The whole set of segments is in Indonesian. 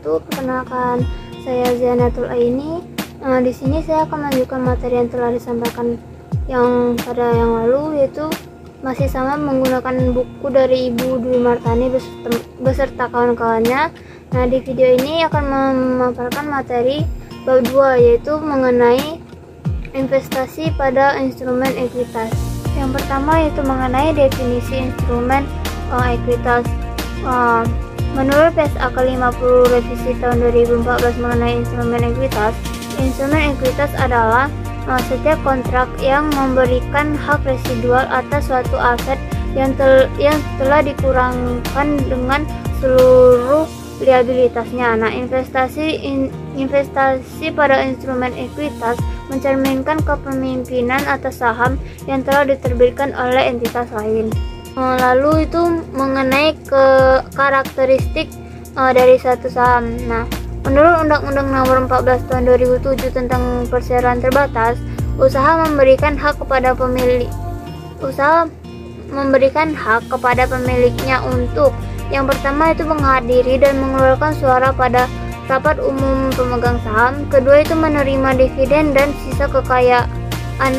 wabarakatuh. Perkenalkan, saya Zanatul Aini. Di sini saya akan melanjutkan materi yang telah disampaikan yang lalu, yaitu masih sama menggunakan buku dari Ibu Dwi Martani beserta kawan-kawannya. Nah, di video ini akan memaparkan materi bab 2, yaitu mengenai investasi pada instrumen ekuitas. Yang pertama yaitu mengenai definisi instrumen ekuitas. Menurut PSAK 50 revisi tahun 2014 mengenai instrumen ekuitas adalah setiap kontrak yang memberikan hak residual atas suatu aset yang telah dikurangkan dengan seluruh liabilitasnya. Nah, investasi pada instrumen ekuitas mencerminkan kepemimpinan atas saham yang telah diterbitkan oleh entitas lain. Lalu itu mengenai karakteristik dari satu saham. Nah, menurut Undang-Undang Nomor 14 Tahun 2007 tentang perseroan terbatas, usaha memberikan hak kepada pemiliknya untuk yang pertama itu menghadiri dan mengeluarkan suara pada rapat umum pemegang saham, kedua itu menerima dividen dan sisa kekayaan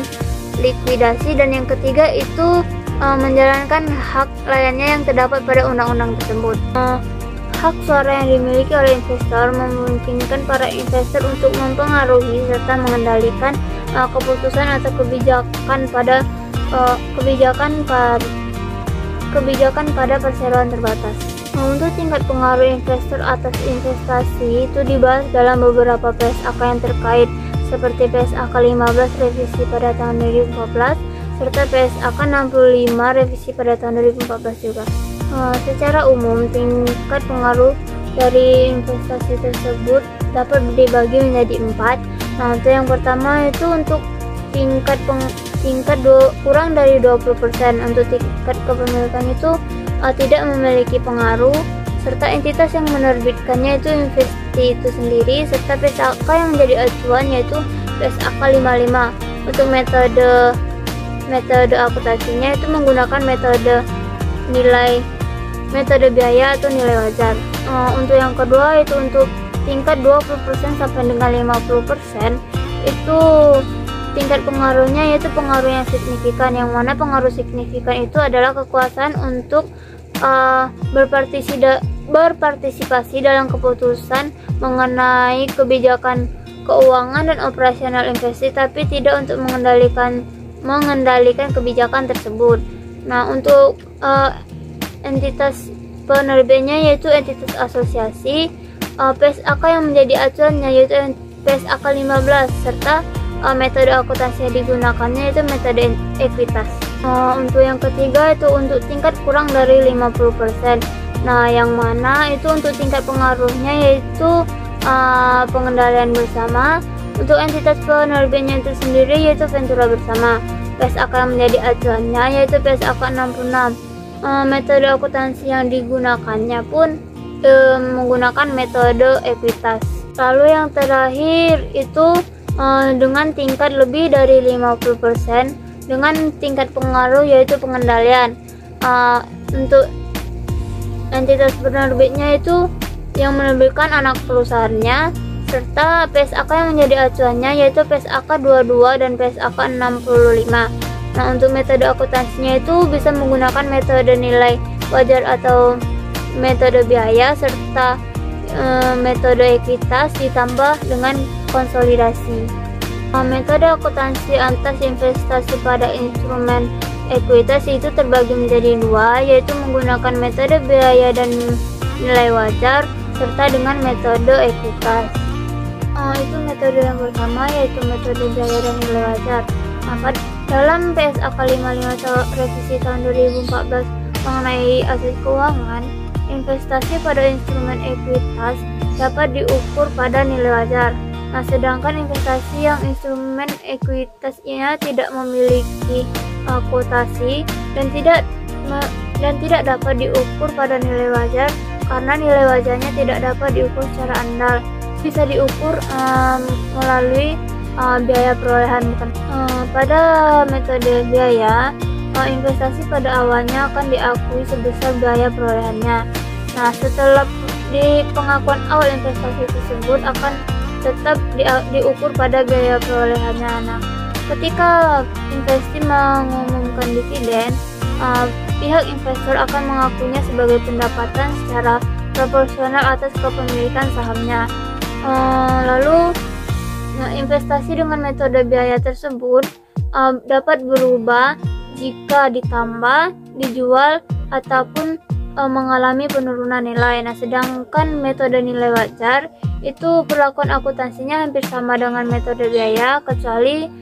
likuidasi, dan yang ketiga itu menjalankan hak lainnya yang terdapat pada undang-undang tersebut. Hak suara yang dimiliki oleh investor memungkinkan para investor untuk mempengaruhi serta mengendalikan keputusan atau kebijakan pada perseroan terbatas. Untuk tingkat pengaruh investor atas investasi itu dibahas dalam beberapa PSAK yang terkait, seperti PSAK 15 revisi pada tahun 2014 serta PSAK 65 revisi pada tahun 2014 juga. Secara umum, tingkat pengaruh dari investasi tersebut dapat dibagi menjadi 4. Nah, untuk yang pertama itu untuk tingkat kurang dari 20%. Untuk tingkat kepemilikan itu tidak memiliki pengaruh, serta entitas yang menerbitkannya itu investasi itu sendiri, serta PSAK yang menjadi acuan yaitu PSAK 55. Untuk metode akuntansinya itu menggunakan metode biaya atau nilai wajar. Untuk yang kedua itu untuk tingkat 20% sampai dengan 50%, itu tingkat pengaruhnya yaitu pengaruh yang signifikan, yang mana pengaruh signifikan itu adalah kekuasaan untuk berpartisipasi dalam keputusan mengenai kebijakan keuangan dan operasional investasi, tapi tidak untuk mengendalikan kebijakan tersebut. Nah, untuk entitas penerbitnya yaitu entitas asosiasi, PSAK yang menjadi acuannya yaitu PSAK 15, serta metode akuntansi yang digunakannya itu metode ekuitas. Untuk yang ketiga itu untuk tingkat kurang dari 50%. Nah, yang mana itu untuk tingkat pengaruhnya yaitu pengendalian bersama. Untuk entitas penerbitnya itu sendiri yaitu Ventura bersama. PSAK yang menjadi acuannya yaitu PSAK 66. Metode akuntansi yang digunakannya pun menggunakan metode ekuitas. Lalu yang terakhir itu dengan tingkat lebih dari 50% dengan tingkat pengaruh yaitu pengendalian. Untuk entitas penerbitnya itu yang menerbitkan anak perusahaannya, serta PSAK yang menjadi acuannya yaitu PSAK 22 dan PSAK 65. Nah, untuk metode akuntansinya itu bisa menggunakan metode nilai wajar atau metode biaya, serta metode ekuitas ditambah dengan konsolidasi. Metode akuntansi atas investasi pada instrumen ekuitas itu terbagi menjadi 2, yaitu menggunakan metode biaya dan nilai wajar serta dengan metode ekuitas. Itu metode yang pertama yaitu metode biaya dan nilai wajar. Nah, dalam PSAK 55 revisi tahun 2014 mengenai aset keuangan, investasi pada instrumen ekuitas dapat diukur pada nilai wajar. Nah, sedangkan investasi yang instrumen ekuitasnya tidak memiliki kuotasi dan tidak dapat diukur pada nilai wajar karena nilai wajarnya tidak dapat diukur secara andal. Bisa diukur melalui biaya perolehan. Pada metode biaya, investasi pada awalnya akan diakui sebesar biaya perolehannya. Nah, setelah di pengakuan awal investasi tersebut akan tetap diukur pada biaya perolehannya. Nah, ketika investasi mengumumkan dividen, pihak investor akan mengakuinya sebagai pendapatan secara proporsional atas kepemilikan sahamnya. Lalu investasi dengan metode biaya tersebut dapat berubah jika ditambah, dijual, ataupun mengalami penurunan nilai. Nah, sedangkan metode nilai wajar itu perlakuan akuntansinya hampir sama dengan metode biaya, kecuali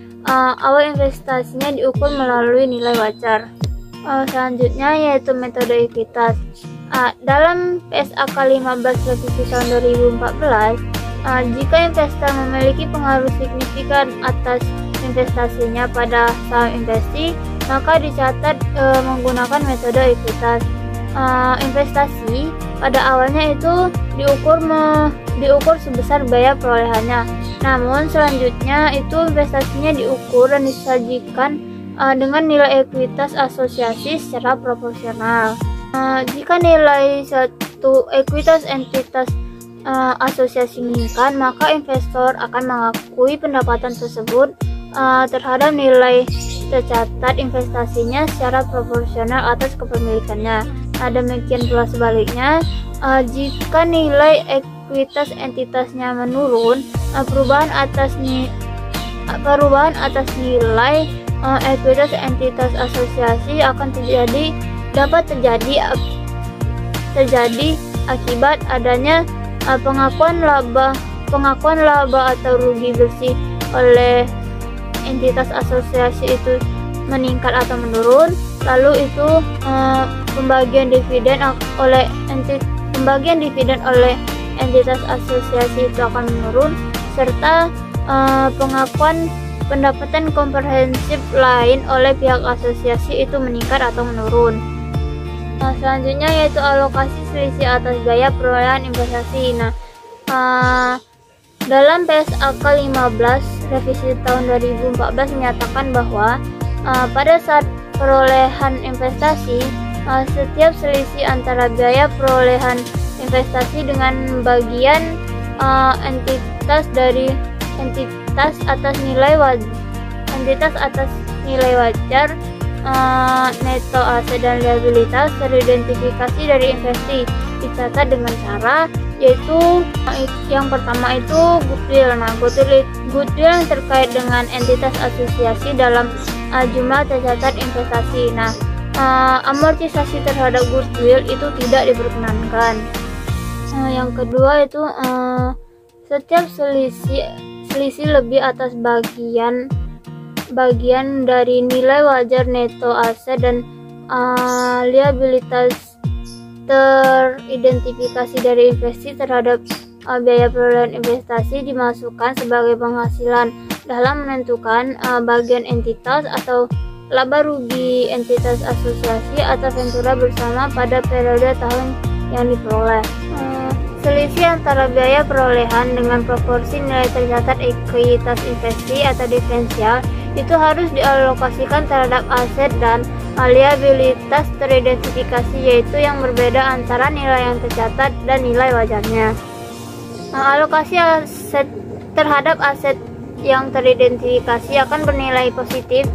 awal investasinya diukur melalui nilai wajar. Selanjutnya yaitu metode ekuitas. Dalam PSAK 15 revisi tahun 2014, jika investor memiliki pengaruh signifikan atas investasinya pada saham investasi, maka dicatat menggunakan metode ekuitas. Investasi pada awalnya itu diukur sebesar biaya perolehannya. Namun selanjutnya itu investasinya diukur dan disajikan dengan nilai ekuitas asosiasi secara proporsional. Jika nilai satu ekuitas entitas asosiasi meningkat, maka investor akan mengakui pendapatan tersebut terhadap nilai tercatat investasinya secara proporsional atas kepemilikannya. Demikian pula sebaliknya, jika nilai ekuitas entitasnya menurun, perubahan atas nilai ekuitas entitas asosiasi akan dapat terjadi akibat adanya pengakuan laba atau rugi bersih oleh entitas asosiasi itu meningkat atau menurun. Lalu itu pembagian dividen oleh entitas asosiasi itu akan menurun, serta pengakuan pendapatan komprehensif lain oleh pihak asosiasi itu meningkat atau menurun. Selanjutnya yaitu alokasi selisih atas biaya perolehan investasi. Dalam PSAK 15 revisi tahun 2014 menyatakan bahwa pada saat perolehan investasi, setiap selisih antara biaya perolehan investasi dengan bagian entitas atas nilai wajar neto aset dan liabilitas teridentifikasi dari investasi dicatat dengan cara yaitu yang pertama itu goodwill. Goodwill yang terkait dengan entitas asosiasi dalam jumlah tercatat investasi. Amortisasi terhadap goodwill itu tidak diperkenankan. Yang kedua itu setiap selisih lebih atas bagian dari nilai wajar neto aset dan liabilitas teridentifikasi dari investasi terhadap biaya perolehan investasi dimasukkan sebagai penghasilan dalam menentukan bagian entitas atau laba rugi entitas asosiasi atau ventura bersama pada periode tahun yang diperoleh. Selisih antara biaya perolehan dengan proporsi nilai tercatat ekuitas investasi atau diferensial itu harus dialokasikan terhadap aset dan liabilitas teridentifikasi, yaitu yang berbeda antara nilai yang tercatat dan nilai wajarnya. Alokasi aset terhadap aset yang teridentifikasi akan bernilai positif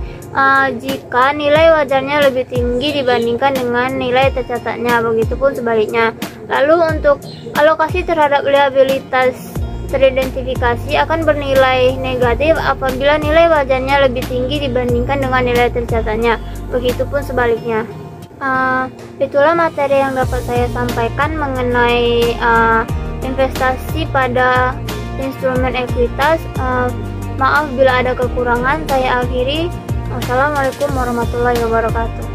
jika nilai wajarnya lebih tinggi dibandingkan dengan nilai tercatatnya, begitupun sebaliknya. Lalu untuk alokasi terhadap liabilitas teridentifikasi akan bernilai negatif apabila nilai wajarnya lebih tinggi dibandingkan dengan nilai tercatatnya, begitupun sebaliknya. Itulah materi yang dapat saya sampaikan mengenai investasi pada instrumen ekuitas. Maaf bila ada kekurangan, saya akhiri. Wassalamualaikum warahmatullahi wabarakatuh.